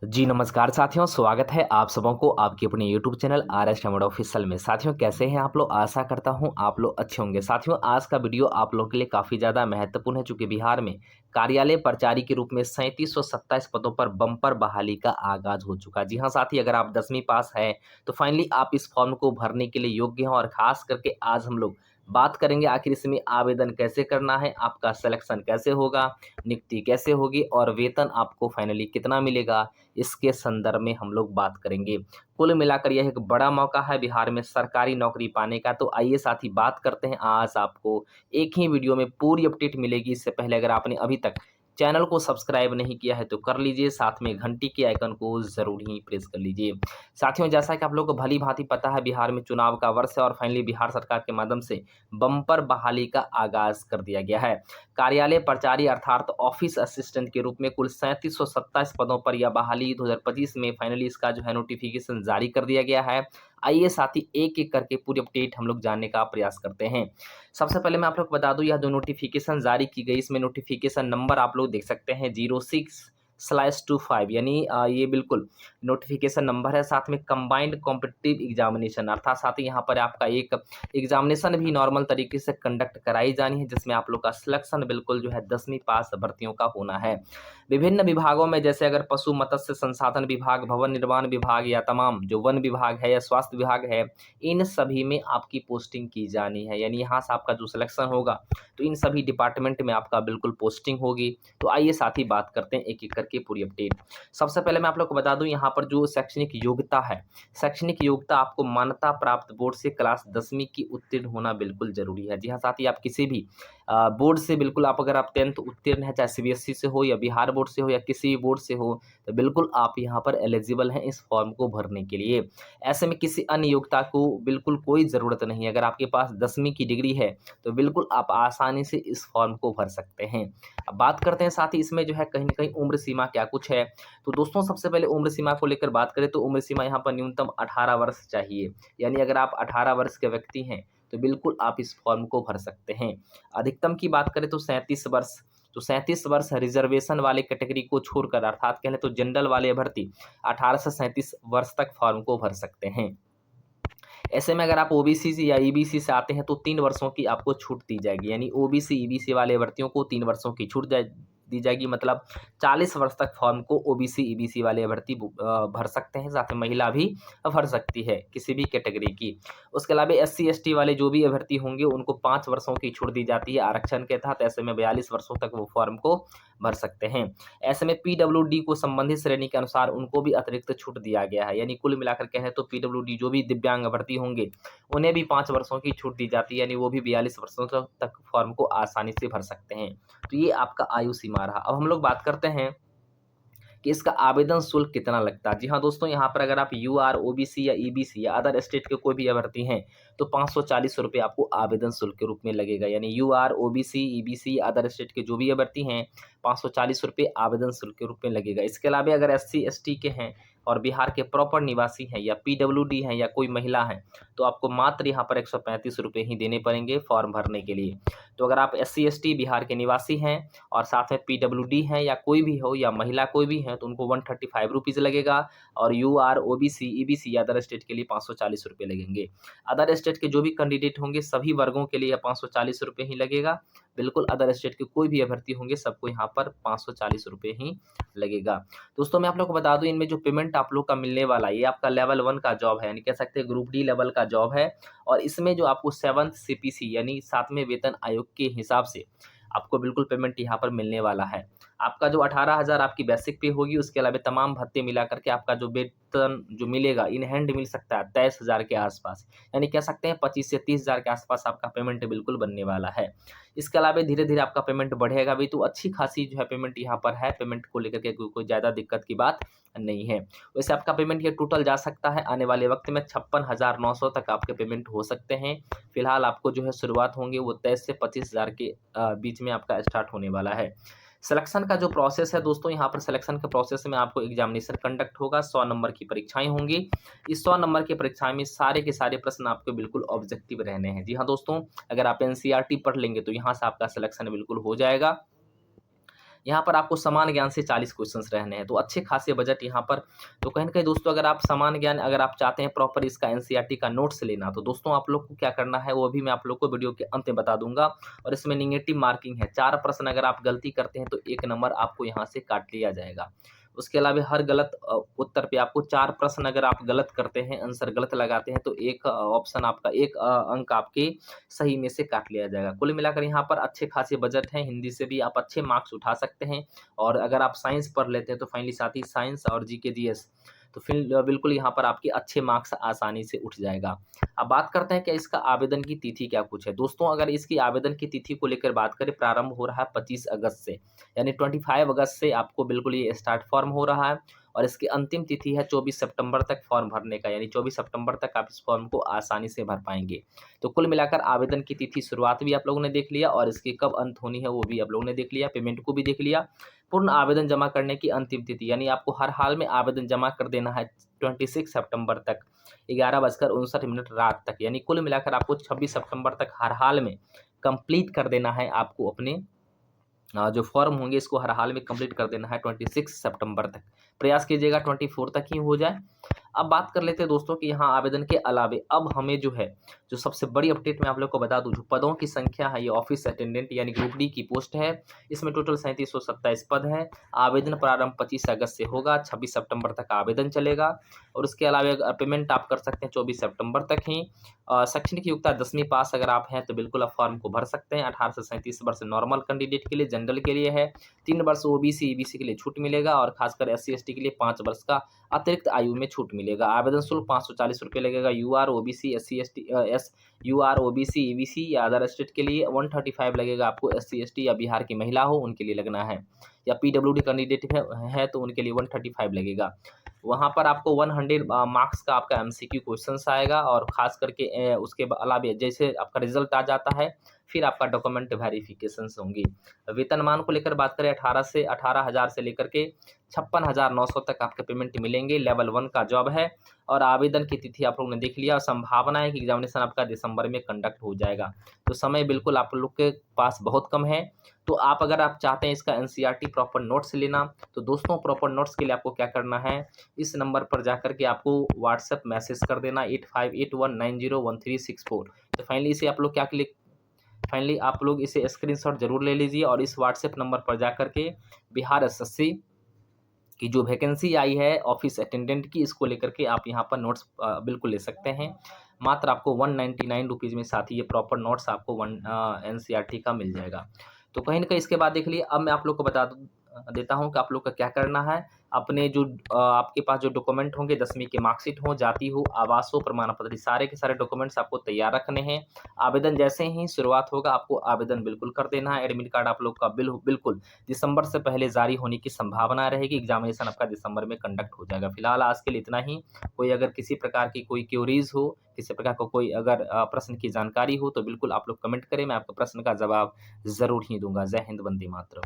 जी नमस्कार साथियों, स्वागत है आप सबों को आपके अपने यूट्यूब चैनल आर एस टेमोड ऑफिशियल में। साथियों कैसे हैं आप लोग? आशा करता हूं आप लोग अच्छे होंगे। साथियों आज का वीडियो आप लोगों के लिए काफ़ी ज़्यादा महत्वपूर्ण है, चूंकि बिहार में कार्यालय प्रचारी के रूप में 3727 पदों पर बम्पर बहाली का आगाज हो चुका। जी हाँ साथी, अगर आप 10वीं पास हैं तो फाइनली आप इस फॉर्म को भरने के लिए योग्य हैं। और खास करके आज हम लोग बात करेंगे आखिर इसमें आवेदन कैसे करना है, आपका सिलेक्शन कैसे होगा, नियुक्ति कैसे होगी और वेतन आपको फाइनली कितना मिलेगा, इसके संदर्भ में हम लोग बात करेंगे। कुल मिलाकर यह एक बड़ा मौका है बिहार में सरकारी नौकरी पाने का। तो आइए साथी बात करते हैं। आज आपको एक ही वीडियो में पूरी अपडेट मिलेगी। इससे पहले अगर आपने अभी तक चैनल को सब्सक्राइब नहीं किया है तो कर लीजिए, साथ में घंटी के आइकन को जरूर ही प्रेस कर लीजिए। साथियों जैसा कि आप लोगों को भली भांति पता है, बिहार में चुनाव का वर्ष है और फाइनली बिहार सरकार के माध्यम से बम्पर बहाली का आगाज कर दिया गया है। कार्यालय प्रचारी अर्थात ऑफिस असिस्टेंट के रूप में कुल 3727 पदों पर यह बहाली 2025 में फाइनली इसका जो है नोटिफिकेशन जारी कर दिया गया है। आइए साथी एक एक करके पूरी अपडेट हम लोग जानने का प्रयास करते हैं। सबसे पहले मैं आप लोग को बता दूं, यह जो नोटिफिकेशन जारी की गई इसमें नोटिफिकेशन नंबर आप लोग देख सकते हैं 06/25, यानी ये बिल्कुल नोटिफिकेशन नंबर है। साथ में कंबाइंड कॉम्पिटिटिव एग्जामिनेशन अर्थात साथ ही यहाँ पर आपका एक एग्जामिनेशन भी नॉर्मल तरीके से कंडक्ट कराई जानी है, जिसमें आप लोग का सिलेक्शन बिल्कुल जो है 10वीं पास भर्तियों का होना है। विभिन्न विभागों में जैसे अगर पशु मत्स्य संसाधन विभाग, भवन निर्माण विभाग या तमाम जो वन विभाग है या स्वास्थ्य विभाग है, इन सभी में आपकी पोस्टिंग की जानी है। यानी यहाँ से आपका जो सिलेक्शन होगा तो इन सभी डिपार्टमेंट में आपका बिल्कुल पोस्टिंग होगी। तो आइए साथ ही बात करते हैं एक एक करके पूरी अपडेट। सबसे पहले मैं आप लोग को बता दूं, यहाँ पर जो शैक्षणिक योग्यता है, शैक्षणिक योग्यता आपको मान्यता प्राप्त बोर्ड से क्लास 10वीं की उत्तीर्ण होना बिल्कुल जरूरी है। जी हाँ साथ ही आप किसी भी बोर्ड से बिल्कुल आप अगर आप 10th उत्तीर्ण है, चाहे सीबीएसई से हो या बिहार बोर्ड से हो या किसी भी बोर्ड से हो, तो बिल्कुल आप यहाँ पर एलिजिबल हैं इस फॉर्म को भरने के लिए। ऐसे में किसी अन्य योग्यता को बिल्कुल कोई ज़रूरत नहीं है। अगर आपके पास 10वीं की डिग्री है तो बिल्कुल आप आसानी से इस फॉर्म को भर सकते हैं। अब बात करते हैं साथ ही इसमें जो है कहीं ना कहीं उम्र सीमा क्या कुछ है। तो दोस्तों सबसे पहले उम्र सीमा को लेकर बात करें तो उम्र सीमा यहाँ पर न्यूनतम 18 वर्ष चाहिए। यानी अगर आप 18 वर्ष के व्यक्ति हैं तो बिल्कुल आप इस फॉर्म को भर सकते हैं। अधिकतम की बात करें तो 37 वर्ष। तो 37 वर्ष रिजर्वेशन वाले कैटेगरी को छोड़कर अर्थात कहें तो जनरल वाले अभ्यर्थी 18 से 37 वर्ष तक फॉर्म को भर सकते हैं। ऐसे में अगर आप ओबीसी से या ईबीसी से आते हैं तो 3 वर्षों की आपको छूट दी जाएगी। यानी ओबीसी ईबीसी वाले अभ्यर्थियों को 3 वर्षों की छूट दी जाएगी। मतलब 40 वर्ष तक फॉर्म को ओबीसी ईबीसी वाले अभ्यर्थी भर सकते हैं। साथ में महिला भी भर सकती है किसी भी कैटेगरी की। उसके अलावा एससी एसटी वाले जो भी अभ्यर्थी होंगे उनको 5 वर्षों की छूट दी जाती है आरक्षण के तहत। ऐसे में 42 वर्षों तक वो फॉर्म को भर सकते हैं। ऐसे में पीडब्ल्यूडी को संबंधित श्रेणी के अनुसार उनको भी अतिरिक्त छूट दिया गया है। यानी कुल मिलाकर कहें तो पीडब्ल्यूडी जो भी दिव्यांग अभ्यर्थी होंगे उन्हें भी 5 वर्षों की छूट दी जाती है। यानी वो भी 42 वर्षों तक फॉर्म को आसानी से भर सकते हैं। तो ये आपका आयु सीमा रहा। अब हम लोग बात करते हैं कि इसका आवेदन शुल्क कितना लगता है। जी हाँ दोस्तों, यहाँ पर अगर आप यूआर ओबीसी या ईबीसी या अदर स्टेट के कोई भी अभ्यर्थी हैं तो 540 रुपये आपको आवेदन शुल्क के रूप में लगेगा। यानी UR OBC EBC other state के जो भी अभ्यर्थी हैं 540 रुपये आवेदन शुल्क के रूप में लगेगा। इसके अलावा अगर एससी एसटी के हैं और बिहार के प्रॉपर निवासी हैं या पीडब्ल्यूडी हैं या कोई महिला हैं तो आपको मात्र यहाँ पर 135 रुपये ही देने पड़ेंगे फॉर्म भरने के लिए। तो अगर आप एससी एसटी बिहार के निवासी हैं और साथ में पीडब्ल्यूडी हैं या कोई भी हो या महिला कोई भी है तो उनको 135 रुपीज़ लगेगा। और यूआर ओबीसी ईबीसी या अदर स्टेट के लिए 540 रुपये लगेंगे। अदर स्टेट के जो भी कैंडिडेट होंगे सभी वर्गों के लिए 540 रुपये ही लगेगा। बिल्कुल अदर स्टेट के कोई भी अभ्यर्थी होंगे सबको यहाँ पर 540 रुपये ही लगेगा। दोस्तों मैं आप लोग को बता दूं, इनमें जो पेमेंट आप लोग का मिलने वाला है ये आपका लेवल 1 का जॉब है, यानी कह सकते हैं ग्रुप डी लेवल का जॉब है। और इसमें जो आपको 7th सीपीसी यानी 7वें वेतन आयोग के हिसाब से आपको बिल्कुल पेमेंट यहाँ पर मिलने वाला है। आपका जो 18,000 आपकी बेसिक पे होगी, उसके अलावा तमाम भत्ते मिला करके आपका जो वेतन जो मिलेगा इन हैंड मिल सकता है 23,000 के आसपास। यानी कह सकते हैं 25 से 30,000 के आसपास आपका पेमेंट बिल्कुल बनने वाला है। इसके अलावा धीरे धीरे आपका पेमेंट बढ़ेगा भी, तो अच्छी खासी जो है पेमेंट यहाँ पर है। पेमेंट को लेकर के कोई ज़्यादा दिक्कत की बात नहीं है। वैसे आपका पेमेंट ये टोटल जा सकता है आने वाले वक्त में 56,900 तक आपके पेमेंट हो सकते हैं। फिलहाल आपको जो है शुरुआत होंगे वो 23 से 25,000 के बीच में आपका स्टार्ट होने वाला है। सिलेक्शन का जो प्रोसेस है दोस्तों, यहाँ पर सिलेक्शन के प्रोसेस में आपको एग्जामिनेशन कंडक्ट होगा, 100 नंबर की परीक्षाएं होंगी। इस 100 नंबर की परीक्षाएं में सारे के सारे प्रश्न आपको बिल्कुल ऑब्जेक्टिव रहने हैं। जी हाँ दोस्तों, अगर आप एनसीईआरटी पढ़ लेंगे तो यहाँ से आपका सिलेक्शन बिल्कुल हो जाएगा। यहाँ पर आपको सामान्य ज्ञान से 40 क्वेश्चंस रहने हैं, तो अच्छे खासे बजट यहाँ पर। तो कहीं न कहीं दोस्तों अगर आप सामान्य ज्ञान अगर आप चाहते हैं प्रॉपर इसका एनसीईआरटी का नोट्स लेना, तो दोस्तों आप लोग को क्या करना है वो भी मैं आप लोग को वीडियो के अंत में बता दूँगा। और इसमें नेगेटिव मार्किंग है, 4 प्रश्न अगर आप गलती करते हैं तो 1 नंबर आपको यहाँ से काट लिया जाएगा। उसके अलावा हर गलत उत्तर पे आपको 4 प्रश्न अगर आप गलत करते हैं, आंसर गलत लगाते हैं तो 1 ऑप्शन आपका 1 अंक आपके सही में से काट लिया जाएगा। कुल मिलाकर यहाँ पर अच्छे खासे बजट हैं, हिंदी से भी आप अच्छे मार्क्स उठा सकते हैं। और अगर आप साइंस पढ़ लेते हैं तो फाइनली साथ ही साइंस और जीके जीएस तो फिर बिल्कुल यहाँ पर आपके अच्छे मार्क्स आसानी से उठ जाएगा। अब बात करते हैं कि इसका आवेदन की तिथि क्या कुछ है। दोस्तों अगर इसकी आवेदन की तिथि को लेकर बात करें, प्रारंभ हो रहा है 25 अगस्त से, यानी 25 अगस्त से आपको बिल्कुल ये स्टार्ट फॉर्म हो रहा है। और इसकी अंतिम तिथि है 24 सितंबर तक फॉर्म भरने का, यानी 24 सितंबर तक आप इस फॉर्म को आसानी से भर पाएंगे। तो कुल मिलाकर आवेदन की तिथि शुरुआत भी आप लोगों ने देख लिया और इसकी कब अंत होनी है वो भी आप लोगों ने देख लिया, पेमेंट को भी देख लिया। पूर्ण आवेदन जमा करने की अंतिम तिथि, यानी आपको हर हाल में आवेदन जमा कर देना है 26 सितंबर तक 11:59 रात तक, यानी कुल मिलाकर आपको 26 सितंबर तक हर हाल में कंप्लीट कर देना है। आपको अपने जो फॉर्म होंगे इसको हर हाल में कंप्लीट कर देना है 26 सितंबर तक। प्रयास कीजिएगा 24 तक ही हो जाए। अब बात कर लेते हैं दोस्तों कि यहाँ आवेदन के अलावे अब हमें जो है जो सबसे बड़ी अपडेट मैं आप लोग को बता दूं, जो पदों की संख्या है ये ऑफिस अटेंडेंट यानी ग्रुप डी की पोस्ट है। इसमें टोटल 3727 पद है। आवेदन प्रारंभ 25 अगस्त से होगा, 26 सितंबर तक आवेदन चलेगा। और उसके अलावा पेमेंट आप कर सकते हैं 24 सितंबर तक ही। शैक्षणिक योग्यता 10वीं पास अगर आप हैं तो बिल्कुल आप फॉर्म को भर सकते हैं। 18 से 37 वर्ष नॉर्मल कैंडिडेट के लिए, जनरल के लिए है। 3 वर्ष ओबीसी ईबीसी के लिए छूट मिलेगा और खासकर एससी एसटी के लिए 5 वर्ष का अतिरिक्त आयु में छूट मिलेगा। आवेदन शुल्क 540 रुपये लगेगा। UR OBC SC ST UR OBC EBC या अदर स्टेट के लिए 135 लगेगा आपको। एससी एसटी या बिहार की महिला हो उनके लिए लगना है, या पीडब्ल्यूडी कैंडिडेट है तो उनके लिए 135 लगेगा। वहाँ पर आपको 100 मार्क्स का आपका एमसीक्यू क्वेश्चंस आएगा। और खास करके उसके अलावा जैसे आपका रिजल्ट आ जाता है फिर आपका डॉक्यूमेंट वेरिफिकेशंस होंगी। वेतनमान को लेकर बात करें 18,000 से लेकर के 56,900 तक आपके पेमेंट मिलेंगे। लेवल 1 का जॉब है। और आवेदन की तिथि आप लोगों ने देख लिया और संभावना है कि एग्जामिनेशन आपका दिसंबर में कंडक्ट हो जाएगा। तो समय बिल्कुल आप लोग के पास बहुत कम है। तो अगर आप चाहते हैं इसका एनसीईआरटी प्रॉपर नोट्स लेना, तो दोस्तों प्रॉपर नोट्स के लिए आपको क्या करना है, इस नंबर पर जाकर के आपको व्हाट्सएप मैसेज कर देना 8581901364। तो फाइनली आप लोग इसे स्क्रीनशॉट जरूर ले लीजिए और इस व्हाट्सएप नंबर पर जाकर के बिहार एसएससी की जो वैकेंसी आई है ऑफिस अटेंडेंट की, इसको लेकर के आप यहाँ पर नोट्स बिल्कुल ले सकते हैं। मात्र आपको 199 रुपीज़ में साथ ही ये प्रॉपर नोट्स आपको एनसीईआरटी का मिल जाएगा। तो कहीं ना कहीं इसके बाद देख लिए। अब मैं आप लोग को देता हूं कि आप लोग का क्या करना है। अपने जो आपके पास जो डॉक्यूमेंट होंगे, 10वीं के मार्कशीट हो, जाति हो, आवास हो, प्रमाण पत्र, सारे के सारे डॉक्यूमेंट्स आपको तैयार रखने हैं। आवेदन जैसे ही शुरुआत होगा आपको आवेदन बिल्कुल कर देना है। एडमिट कार्ड आप लोग का बिल्कुल दिसंबर से पहले जारी होने की संभावना रहेगी। एग्जामिनेशन आपका दिसंबर में कंडक्ट हो जाएगा। फिलहाल आज के लिए इतना ही। कोई अगर किसी प्रकार की कोई क्यूरीज हो, किसी प्रकार का कोई अगर प्रश्न की जानकारी हो तो बिल्कुल आप लोग कमेंट करें, मैं आपको प्रश्न का जवाब जरूर ही दूंगा। जय हिंद, वंदे मातरम।